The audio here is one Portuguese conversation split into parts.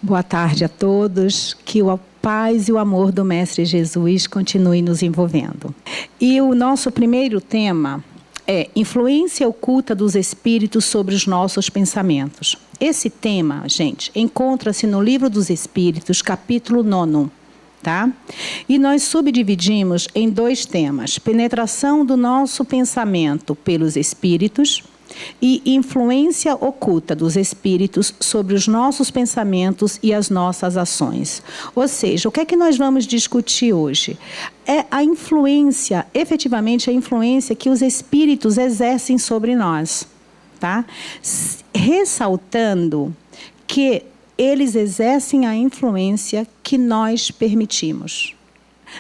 Boa tarde a todos, que a paz e o amor do Mestre Jesus continue nos envolvendo. E o nosso primeiro tema é influência oculta dos espíritos sobre os nossos pensamentos. Esse tema, gente, encontra-se no Livro dos Espíritos, capítulo 9, tá? E nós subdividimos em dois temas: penetração do nosso pensamento pelos espíritos e influência oculta dos espíritos sobre os nossos pensamentos e as nossas ações. Ou seja, o que é que nós vamos discutir hoje? É a influência, efetivamente a influência que os espíritos exercem sobre nós, tá? Ressaltando que eles exercem a influência que nós permitimos.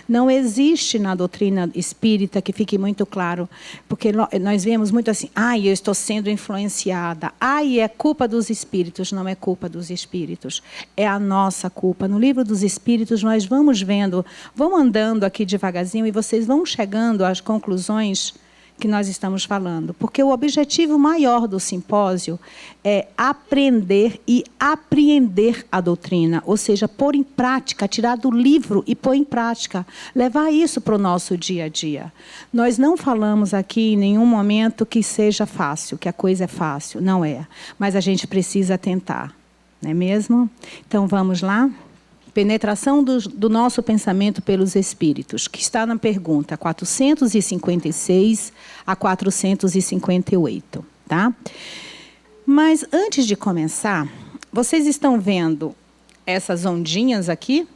Não existe na doutrina espírita, que fique muito claro, porque nós vemos muito assim, eu estou sendo influenciada, é culpa dos espíritos. Não é culpa dos espíritos, é a nossa culpa. No Livro dos Espíritos nós vamos vendo, vamos andando aqui devagarzinho e vocês vão chegando às conclusões que nós estamos falando, porque o objetivo maior do simpósio é aprender e apreender a doutrina, ou seja, pôr em prática, tirar do livro e pôr em prática, levar isso para o nosso dia a dia. Nós não falamos aqui em nenhum momento que seja fácil, que a coisa é fácil, não é, mas a gente precisa tentar, não é mesmo? Então vamos lá? Penetração do nosso pensamento pelos espíritos, que está na pergunta 456 a 458, tá? Mas antes de começar, vocês estão vendo essas ondinhas aqui?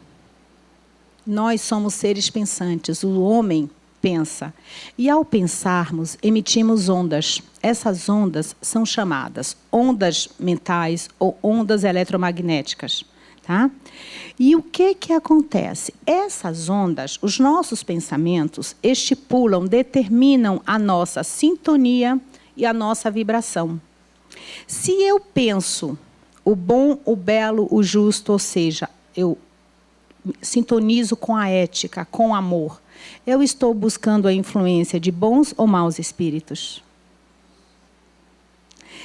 Nós somos seres pensantes, o homem pensa. E ao pensarmos, emitimos ondas. Essas ondas são chamadas ondas mentais ou ondas eletromagnéticas. Tá? E o que acontece? Essas ondas, os nossos pensamentos, estipulam, determinam a nossa sintonia e a nossa vibração. Se eu penso o bom, o belo, o justo, ou seja, eu sintonizo com a ética, com o amor, eu estou buscando a influência de bons ou maus espíritos?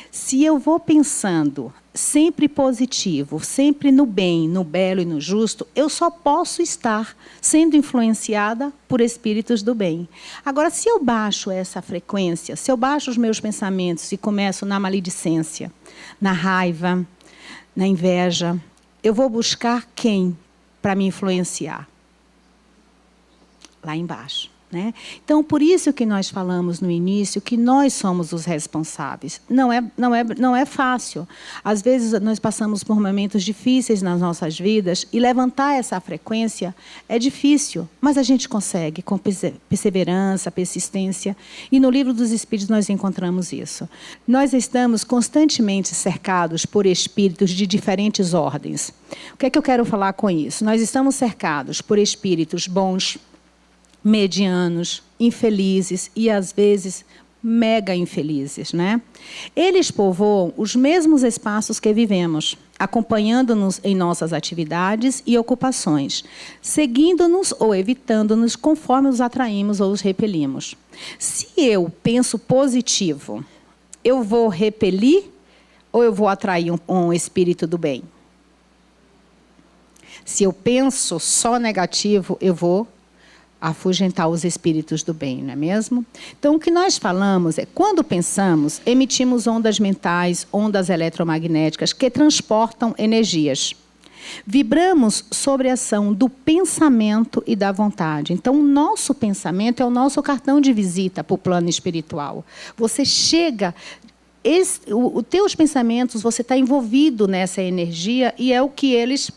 Se eu vou pensando sempre positivo, sempre no bem, no belo e no justo, eu só posso estar sendo influenciada por espíritos do bem. Agora, se eu baixo essa frequência, se eu baixo os meus pensamentos e começo na maledicência, na raiva, na inveja, eu vou buscar quem para me influenciar? Lá embaixo. Né? Então, por isso que nós falamos no início que nós somos os responsáveis. Não é fácil. Às vezes, nós passamos por momentos difíceis nas nossas vidas e levantar essa frequência é difícil, mas a gente consegue com perseverança, persistência. E no Livro dos Espíritos nós encontramos isso. Nós estamos constantemente cercados por espíritos de diferentes ordens. O que é que eu quero falar com isso? Nós estamos cercados por espíritos bons, medianos, infelizes e, às vezes, mega infelizes, né? Eles povoam os mesmos espaços que vivemos, acompanhando-nos em nossas atividades e ocupações, seguindo-nos ou evitando-nos conforme os atraímos ou os repelimos. Se eu penso positivo, eu vou repelir ou eu vou atrair um espírito do bem? Se eu penso só negativo, eu vou afugentar os espíritos do bem, não é mesmo? Então, o que nós falamos é, quando pensamos, emitimos ondas mentais, ondas eletromagnéticas, que transportam energias. Vibramos sobre a ação do pensamento e da vontade. Então, o nosso pensamento é o nosso cartão de visita para o plano espiritual. Você chega... os teus pensamentos, você está envolvido nessa energia e é o que eles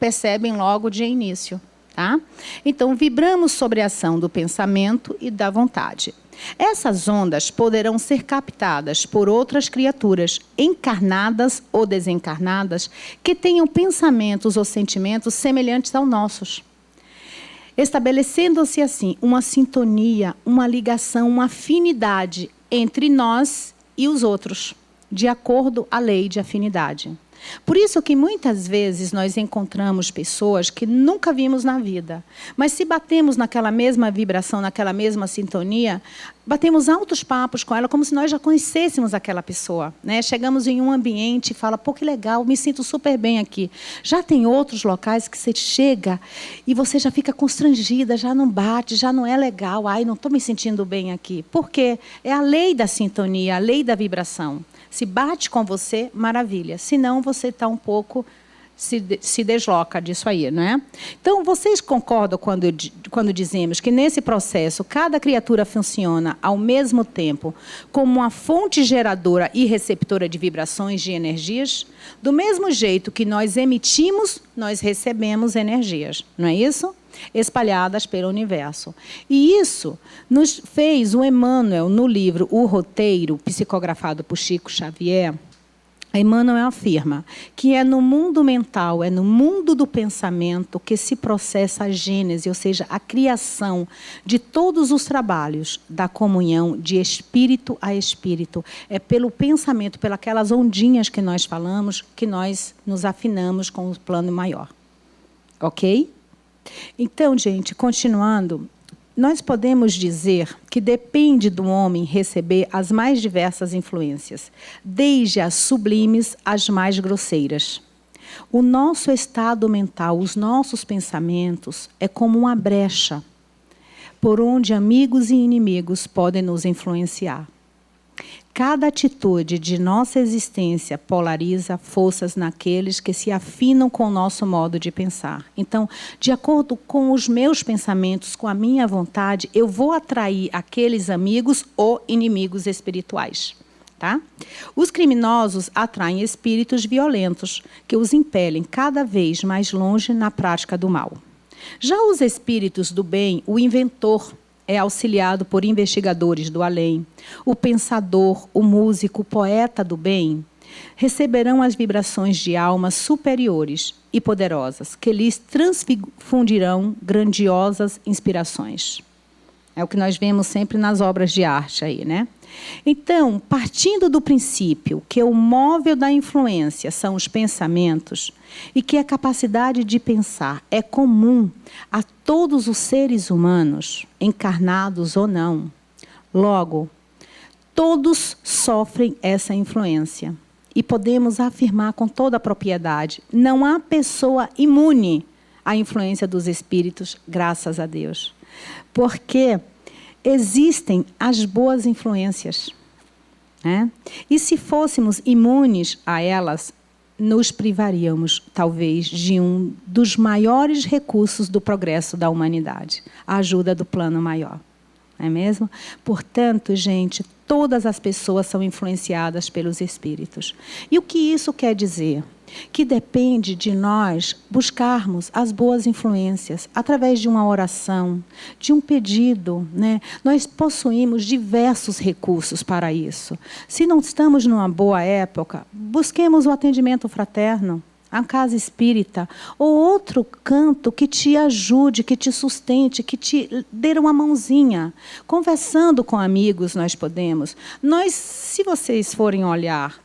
percebem logo de início. Tá? Então, vibramos sobre a ação do pensamento e da vontade. Essas ondas poderão ser captadas por outras criaturas, encarnadas ou desencarnadas, que tenham pensamentos ou sentimentos semelhantes aos nossos, estabelecendo-se assim uma sintonia, uma ligação, uma afinidade entre nós e os outros, de acordo à lei de afinidade. Por isso que muitas vezes nós encontramos pessoas que nunca vimos na vida. Mas se batemos naquela mesma vibração, naquela mesma sintonia, batemos altos papos com ela como se nós já conhecêssemos aquela pessoa, né? Chegamos em um ambiente e fala, pô, que legal, me sinto super bem aqui. Já tem outros locais que você chega e você já fica constrangida, já não bate, já não é legal. Ai, não estou me sentindo bem aqui. Por quê? É a lei da sintonia, a lei da vibração. Se bate com você, maravilha. Se não, você está um pouco, se desloca disso aí, não é? Então, vocês concordam quando dizemos que nesse processo, cada criatura funciona ao mesmo tempo como uma fonte geradora e receptora de vibrações, de energias? Do mesmo jeito que nós emitimos, nós recebemos energias, não é isso? Espalhadas pelo universo. E isso nos fez o Emmanuel, no livro O Roteiro, psicografado por Chico Xavier. Emmanuel afirma que é no mundo mental, é no mundo do pensamento que se processa a gênese, ou seja, a criação de todos os trabalhos da comunhão de espírito a espírito. É pelo pensamento, pelas ondinhas que nós falamos, que nós nos afinamos com o plano maior. Ok? Então, gente, continuando, nós podemos dizer que depende do homem receber as mais diversas influências, desde as sublimes às mais grosseiras. O nosso estado mental, os nossos pensamentos, é como uma brecha por onde amigos e inimigos podem nos influenciar. Cada atitude de nossa existência polariza forças naqueles que se afinam com o nosso modo de pensar. Então, de acordo com os meus pensamentos, com a minha vontade, eu vou atrair aqueles amigos ou inimigos espirituais. Tá? Os criminosos atraem espíritos violentos, que os impelem cada vez mais longe na prática do mal. Já os espíritos do bem, o inventor é auxiliado por investigadores do além. O pensador, o músico, o poeta do bem receberão as vibrações de almas superiores e poderosas, que lhes transfundirão grandiosas inspirações. É o que nós vemos sempre nas obras de arte aí, né? Então, partindo do princípio que o móvel da influência são os pensamentos e que a capacidade de pensar é comum a todos os seres humanos, encarnados ou não, logo, todos sofrem essa influência. E podemos afirmar com toda a propriedade, não há pessoa imune à influência dos espíritos, graças a Deus. Porque existem as boas influências, né? E se fôssemos imunes a elas, nos privaríamos, talvez, de um dos maiores recursos do progresso da humanidade, a ajuda do plano maior. Não é mesmo? Portanto, gente, todas as pessoas são influenciadas pelos espíritos. E o que isso quer dizer? Que depende de nós buscarmos as boas influências através de uma oração, de um pedido, né? Nós possuímos diversos recursos para isso. Se não estamos numa boa época, busquemos o atendimento fraterno, a casa espírita, ou outro canto que te ajude, que te sustente, que te dê uma mãozinha. Conversando com amigos, nós podemos. Se vocês forem olhar,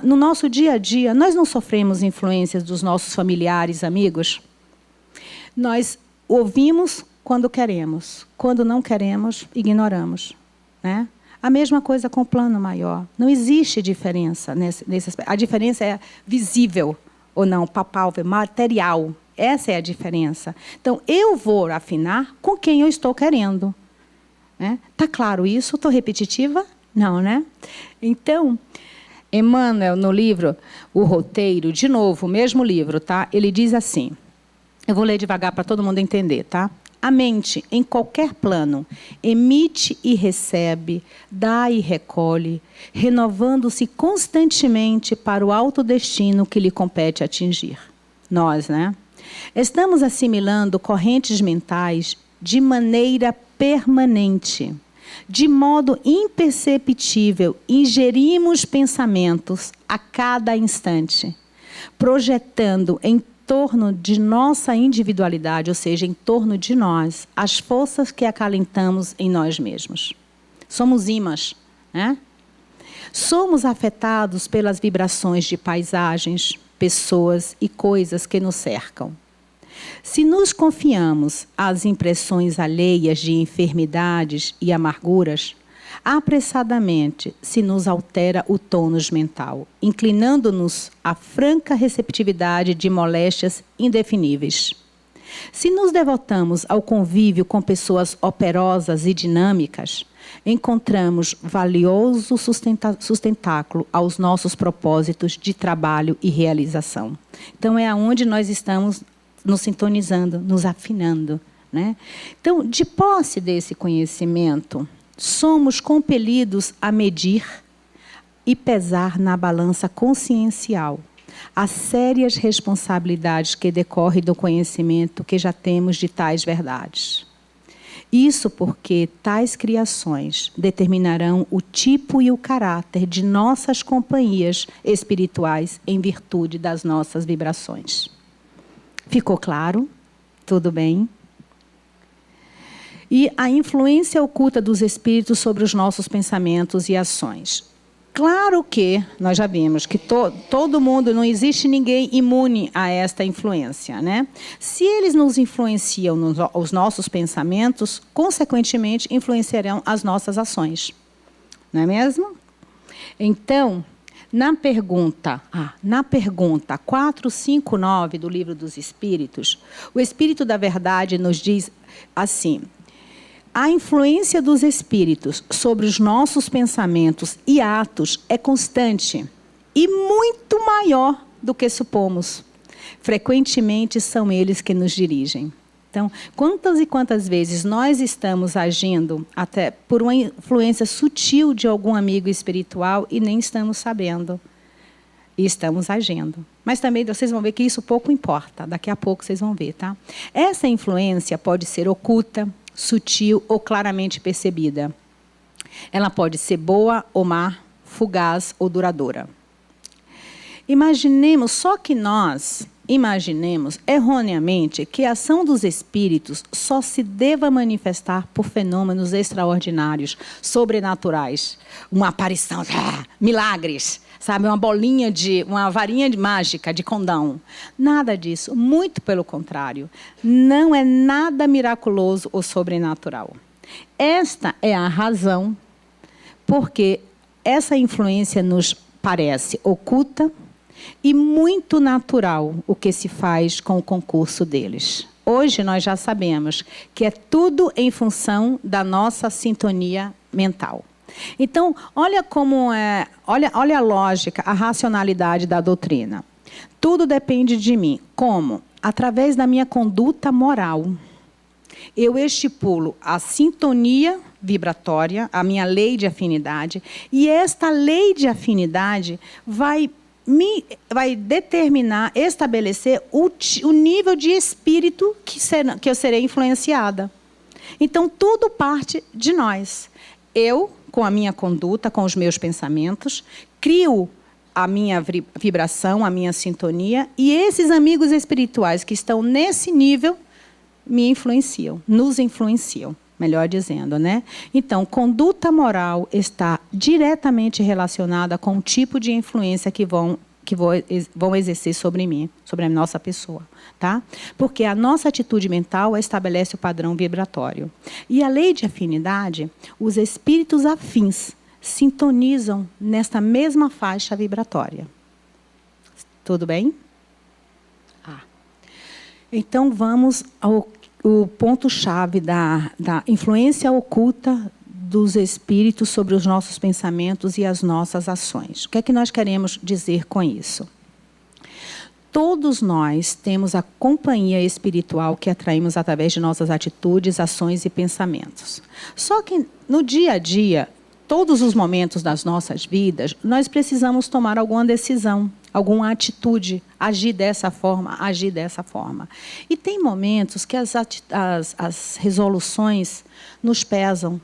no nosso dia a dia, nós não sofremos influências dos nossos familiares, amigos? Nós ouvimos quando queremos. Quando não queremos, ignoramos, né? A mesma coisa com o plano maior. Não existe diferença nesse aspecto. A diferença é visível ou não, palpável, material. Essa é a diferença. Então, eu vou afinar com quem eu estou querendo. Está claro isso? Estou repetitiva? Não, né? Então, Emmanuel, no livro O Roteiro, de novo, o mesmo livro, tá? Ele diz assim, eu vou ler devagar para todo mundo entender, tá? A mente, em qualquer plano, emite e recebe, dá e recolhe, renovando-se constantemente para o alto destino que lhe compete atingir. Nós, né? Estamos assimilando correntes mentais de maneira permanente. De modo imperceptível, ingerimos pensamentos a cada instante, projetando em torno de nossa individualidade, ou seja, em torno de nós, as forças que acalentamos em nós mesmos. Somos ímãs, né? Somos afetados pelas vibrações de paisagens, pessoas e coisas que nos cercam. Se nos confiamos às impressões alheias de enfermidades e amarguras, apressadamente se nos altera o tônus mental, inclinando-nos à franca receptividade de moléstias indefiníveis. Se nos devotamos ao convívio com pessoas operosas e dinâmicas, encontramos valioso sustentáculo aos nossos propósitos de trabalho e realização. Então, é aonde nós estamos nos sintonizando, nos afinando, né? Então, de posse desse conhecimento, somos compelidos a medir e pesar na balança consciencial as sérias responsabilidades que decorrem do conhecimento que já temos de tais verdades. Isso porque tais criações determinarão o tipo e o caráter de nossas companhias espirituais em virtude das nossas vibrações. Ficou claro? Tudo bem? E a influência oculta dos espíritos sobre os nossos pensamentos e ações. Claro que nós já vimos que todo mundo, não existe ninguém imune a esta influência, né? Se eles nos influenciam os nossos pensamentos, consequentemente influenciarão as nossas ações. Não é mesmo? Então, na pergunta 459 do Livro dos Espíritos, o Espírito da Verdade nos diz assim: a influência dos espíritos sobre os nossos pensamentos e atos é constante e muito maior do que supomos. Frequentemente são eles que nos dirigem. Então, quantas e quantas vezes nós estamos agindo até por uma influência sutil de algum amigo espiritual e nem estamos sabendo. E estamos agindo. Mas também vocês vão ver que isso pouco importa. Daqui a pouco vocês vão ver, tá? Essa influência pode ser oculta, sutil ou claramente percebida. Ela pode ser boa ou má, fugaz ou duradoura. Imaginemos erroneamente que a ação dos espíritos só se deva manifestar por fenômenos extraordinários, sobrenaturais, uma aparição, milagres, sabe, uma varinha mágica de condão. Nada disso, muito pelo contrário. Não é nada miraculoso ou sobrenatural. Esta é a razão porque essa influência nos parece oculta e muito natural o que se faz com o concurso deles. Hoje nós já sabemos que é tudo em função da nossa sintonia mental. Então, olha a lógica, a racionalidade da doutrina. Tudo depende de mim. Como? Através da minha conduta moral. Eu estipulo a sintonia vibratória, a minha lei de afinidade, e esta lei de afinidade vai determinar, estabelecer o nível de espírito que eu serei influenciada. Então, tudo parte de nós. Eu, com a minha conduta, com os meus pensamentos, crio a minha vibração, a minha sintonia, e esses amigos espirituais que estão nesse nível me influenciam, nos influenciam, melhor dizendo, né? Então, conduta moral está diretamente relacionada com o tipo de influência que vão exercer sobre mim, sobre a nossa pessoa, tá? Porque a nossa atitude mental estabelece o padrão vibratório. E a lei de afinidade, os espíritos afins sintonizam nesta mesma faixa vibratória. Tudo bem? Então, vamos ao ponto-chave da influência oculta dos espíritos sobre os nossos pensamentos e as nossas ações. O que é que nós queremos dizer com isso? Todos nós temos a companhia espiritual que atraímos através de nossas atitudes, ações e pensamentos. Só que no dia a dia, todos os momentos das nossas vidas, nós precisamos tomar alguma decisão, alguma atitude, agir dessa forma, agir dessa forma. E tem momentos que as resoluções nos pesam,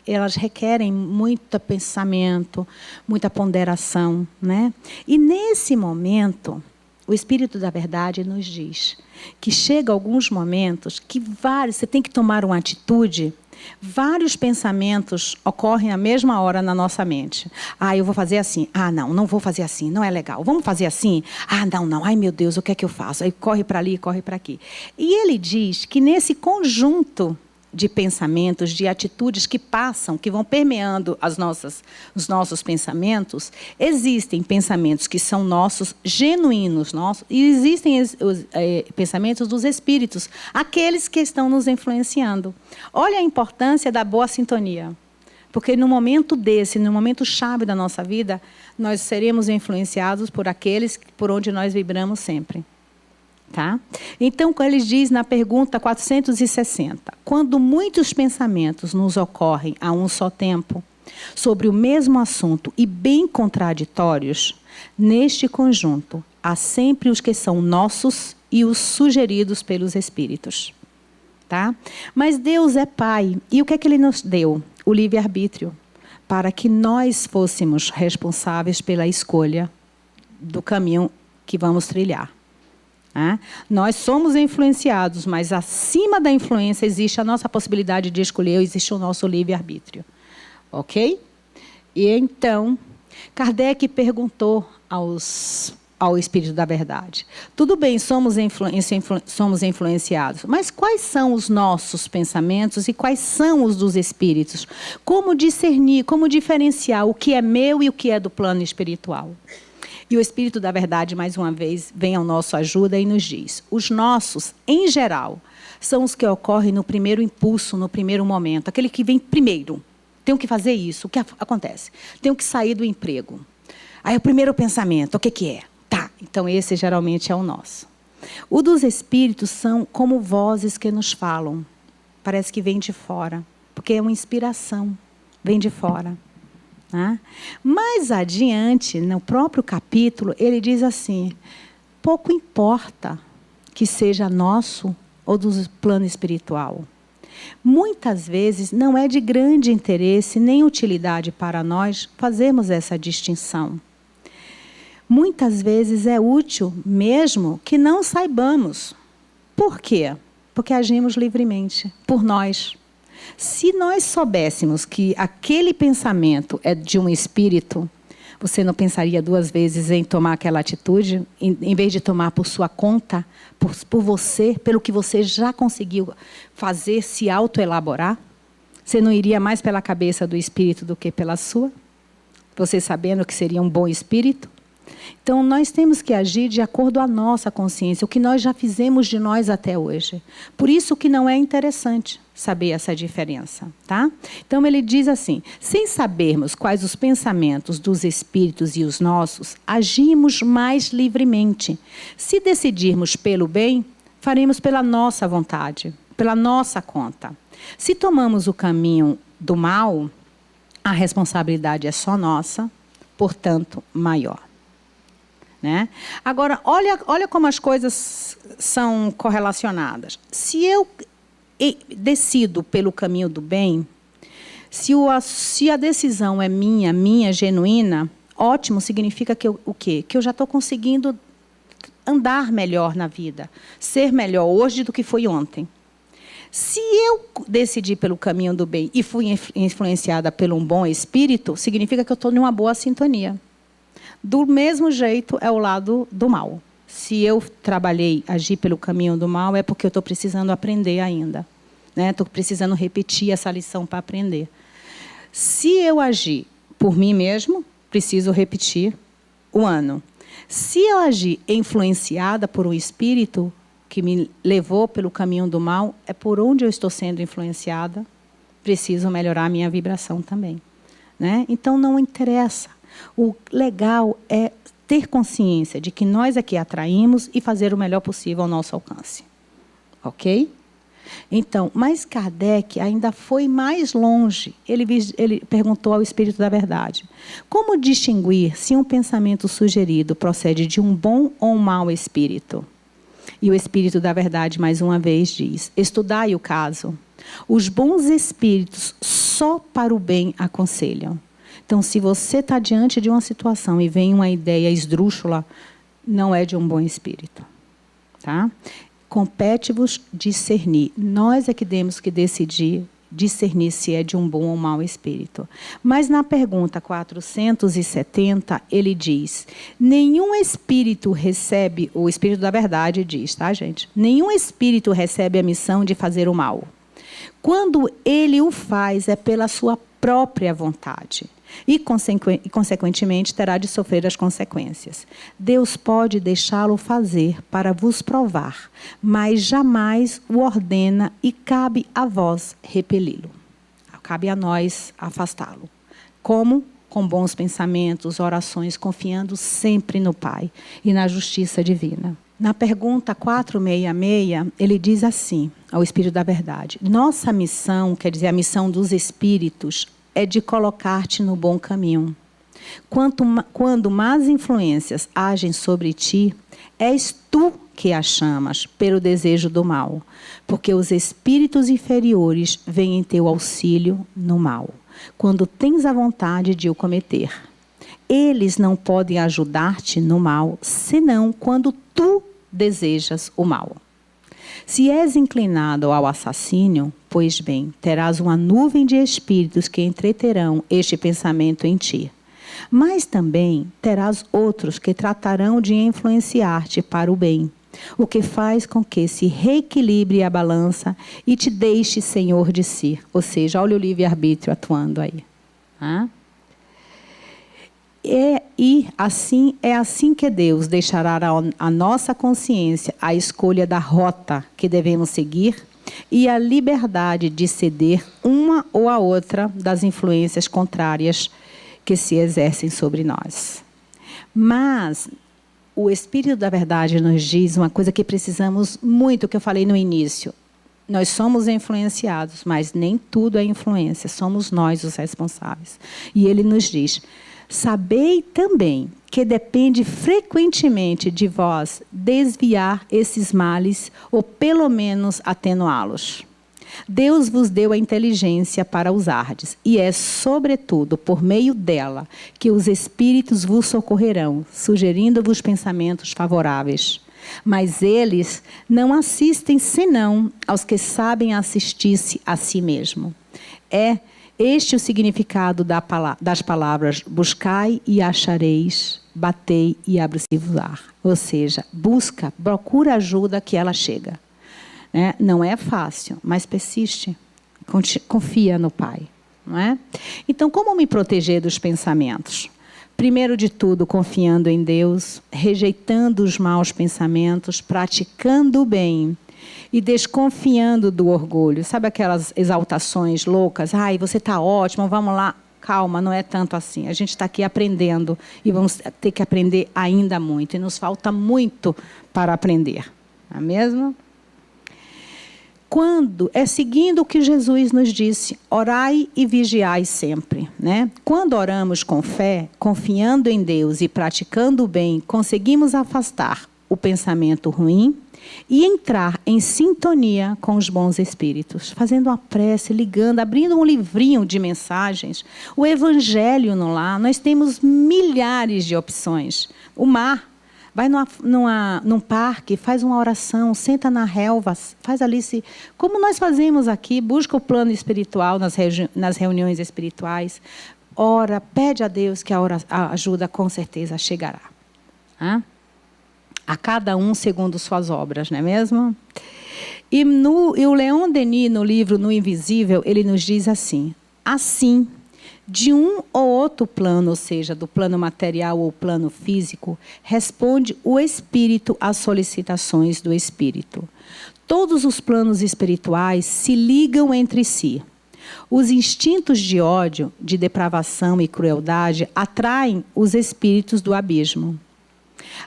elas requerem muito pensamento, muita ponderação, né? E nesse momento, o Espírito da Verdade nos diz que chega alguns momentos que você tem que tomar uma atitude. Vários pensamentos ocorrem à mesma hora na nossa mente. Eu vou fazer assim. Não vou fazer assim, não é legal. Vamos fazer assim? Não. Ai, meu Deus, o que é que eu faço? Aí corre para ali, corre para aqui. E ele diz que nesse conjunto de pensamentos, de atitudes que passam, que vão permeando os nossos pensamentos, existem pensamentos que são nossos, genuínos nossos, e existem os pensamentos dos espíritos, aqueles que estão nos influenciando. Olha a importância da boa sintonia. Porque no momento no momento chave da nossa vida, nós seremos influenciados por aqueles por onde nós vibramos sempre. Tá? Então, ele diz na pergunta 460, quando muitos pensamentos nos ocorrem a um só tempo, sobre o mesmo assunto e bem contraditórios, neste conjunto, há sempre os que são nossos e os sugeridos pelos espíritos. Tá? Mas Deus é Pai, e o que é que Ele nos deu? O livre-arbítrio, para que nós fôssemos responsáveis pela escolha do caminho que vamos trilhar. Nós somos influenciados, mas acima da influência existe a nossa possibilidade de escolher, existe o nosso livre-arbítrio. Ok? E então, Kardec perguntou ao Espírito da Verdade. Tudo bem, somos influenciados, mas quais são os nossos pensamentos e quais são os dos espíritos? Como discernir, como diferenciar o que é meu e o que é do plano espiritual? E o Espírito da Verdade, mais uma vez, vem ao nosso ajuda e nos diz: os nossos, em geral, são os que ocorrem no primeiro impulso, no primeiro momento. Aquele que vem primeiro. Tenho que fazer isso. O que acontece? Tenho que sair do emprego. Aí o primeiro pensamento, o que é? Tá, então esse geralmente é o nosso. O dos espíritos são como vozes que nos falam. Parece que vem de fora, porque é uma inspiração, vem de fora. Mais adiante, no próprio capítulo, ele diz assim: pouco importa que seja nosso ou do plano espiritual. Muitas vezes não é de grande interesse nem utilidade para nós fazermos essa distinção. Muitas vezes é útil mesmo que não saibamos. Por quê? Porque agimos livremente, por nós. Se nós soubéssemos que aquele pensamento é de um espírito, você não pensaria duas vezes em tomar aquela atitude, em vez de tomar por sua conta, por você, pelo que você já conseguiu fazer, se autoelaborar? Você não iria mais pela cabeça do espírito do que pela sua? Você sabendo que seria um bom espírito? Então, nós temos que agir de acordo à nossa consciência, o que nós já fizemos de nós até hoje. Por isso que não é interessante saber essa diferença. Tá? Então, ele diz assim: sem sabermos quais os pensamentos dos espíritos e os nossos, agimos mais livremente. Se decidirmos pelo bem, faremos pela nossa vontade, pela nossa conta. Se tomamos o caminho do mal, a responsabilidade é só nossa, portanto, maior. Né? Agora, olha como as coisas são correlacionadas. Se eu decido pelo caminho do bem, se a decisão é minha genuína, ótimo, significa que o quê? Que eu já estou conseguindo andar melhor na vida, ser melhor hoje do que foi ontem. Se eu decidi pelo caminho do bem e fui influenciada por um bom espírito, significa que eu estou em uma boa sintonia. Do mesmo jeito é o lado do mal. Se eu agi pelo caminho do mal, é porque eu estou precisando aprender ainda. Estou precisando repetir essa lição para aprender. Se eu agir por mim mesmo, preciso repetir o ano. Se eu agir influenciada por um espírito que me levou pelo caminho do mal, é por onde eu estou sendo influenciada, preciso melhorar a minha vibração também. Né? Então, não interessa. O legal é ter consciência de que nós aqui atraímos e fazer o melhor possível ao nosso alcance. Ok? Então, mas Kardec ainda foi mais longe. Ele perguntou ao Espírito da Verdade: como distinguir se um pensamento sugerido procede de um bom ou um mau espírito? E o Espírito da Verdade, mais uma vez, diz: estudai o caso. Os bons espíritos só para o bem aconselham. Então, se você está diante de uma situação e vem uma ideia esdrúxula, não é de um bom espírito. Tá? Compete-vos discernir. Nós é que temos que decidir, discernir se é de um bom ou mau espírito. Mas na pergunta 470, ele diz, nenhum espírito recebe, o espírito da verdade diz, tá, gente? Nenhum espírito recebe a missão de fazer o mal. Quando ele o faz, é pela sua própria vontade. E, consequentemente, terá de sofrer as consequências. Deus pode deixá-lo fazer para vos provar, mas jamais o ordena e cabe a vós repeli-lo. Cabe a nós afastá-lo. Como? Com bons pensamentos, orações, confiando sempre no Pai e na justiça divina. Na pergunta 466, ele diz assim, ao Espírito da Verdade, nossa missão, quer dizer, a missão dos Espíritos, é de colocar-te no bom caminho. Quando más influências agem sobre ti, és tu que as chamas pelo desejo do mal, porque os espíritos inferiores vêm em teu auxílio no mal, quando tens a vontade de o cometer. Eles não podem ajudar-te no mal, senão quando tu desejas o mal. Se és inclinado ao assassínio, pois bem, terás uma nuvem de espíritos que entreterão este pensamento em ti. Mas também terás outros que tratarão de influenciar-te para o bem, o que faz com que se reequilibre a balança e te deixe senhor de si. Ou seja, olha o livre-arbítrio atuando aí. É assim que Deus deixará a nossa consciência a escolha da rota que devemos seguir e a liberdade de ceder uma ou a outra das influências contrárias que se exercem sobre nós. Mas o Espírito da Verdade nos diz uma coisa que precisamos muito, que eu falei no início. Nós somos influenciados, mas nem tudo é influência, somos nós os responsáveis. E ele nos diz, sabei também que depende frequentemente de vós desviar esses males ou pelo menos atenuá-los. Deus vos deu a inteligência para usardes, e é sobretudo por meio dela que os espíritos vos socorrerão, sugerindo-vos pensamentos favoráveis. Mas eles não assistem senão aos que sabem assistir-se a si mesmo. É este o significado das palavras buscai e achareis, batei e abre-se-vos-á. Ou seja, busca, procura ajuda que ela chega. Não é fácil, mas persiste. Confia no Pai. Não é? Então, como me proteger dos pensamentos? Primeiro de tudo, confiando em Deus, rejeitando os maus pensamentos, praticando o bem e desconfiando do orgulho. Sabe aquelas exaltações loucas? Ai, você está ótimo, vamos lá. Calma, não é tanto assim. A gente está aqui aprendendo e vamos ter que aprender ainda muito. E nos falta muito para aprender. Não é mesmo? Seguindo o que Jesus nos disse, orai e vigiai sempre. Né? Quando oramos com fé, confiando em Deus e praticando o bem, conseguimos afastar o pensamento ruim e entrar em sintonia com os bons espíritos. Fazendo uma prece, ligando, abrindo um livrinho de mensagens, o Evangelho no lar, nós temos milhares de opções. O mar. Vai num parque, faz uma oração, senta na relva, faz ali, como nós fazemos aqui, busca o plano espiritual nas reuniões espirituais, ora, pede a Deus que a ajuda com certeza chegará. A cada um segundo suas obras, não é mesmo? E o Leon Denis, no livro No Invisível, ele nos diz assim, de um ou outro plano, ou seja, do plano material ou plano físico, responde o espírito às solicitações do espírito. Todos os planos espirituais se ligam entre si. Os instintos de ódio, de depravação e crueldade atraem os espíritos do abismo.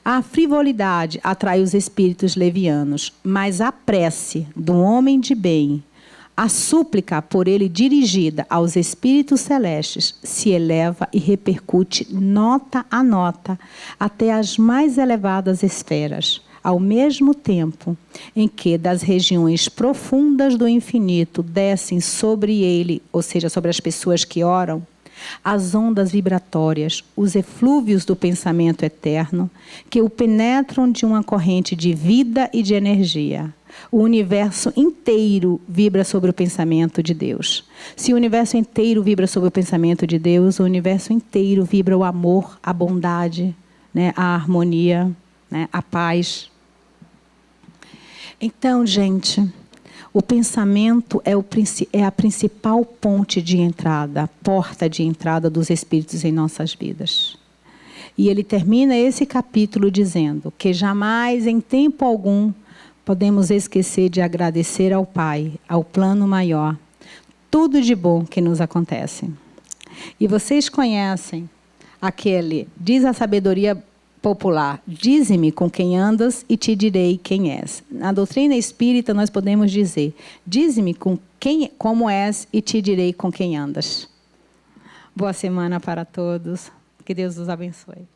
A frivolidade atrai os espíritos levianos, mas a prece do homem de bem, a súplica por ele dirigida aos espíritos celestes se eleva e repercute nota a nota até as mais elevadas esferas, ao mesmo tempo em que das regiões profundas do infinito descem sobre ele, ou seja, sobre as pessoas que oram, as ondas vibratórias, os eflúvios do pensamento eterno, que o penetram de uma corrente de vida e de energia. O universo inteiro vibra sobre o pensamento de Deus. Se o universo inteiro vibra sobre o pensamento de Deus, o universo inteiro vibra o amor, a bondade, né, a harmonia, né, a paz. Então, gente, o pensamento é a principal ponte de entrada, a porta de entrada dos espíritos em nossas vidas. E ele termina esse capítulo dizendo que jamais, em tempo algum, podemos esquecer de agradecer ao Pai, ao plano maior, tudo de bom que nos acontece. E vocês conhecem aquele, diz a sabedoria popular, dize-me com quem andas e te direi quem és. Na doutrina espírita nós podemos dizer, dize-me como és e te direi com quem andas. Boa semana para todos. Que Deus os abençoe.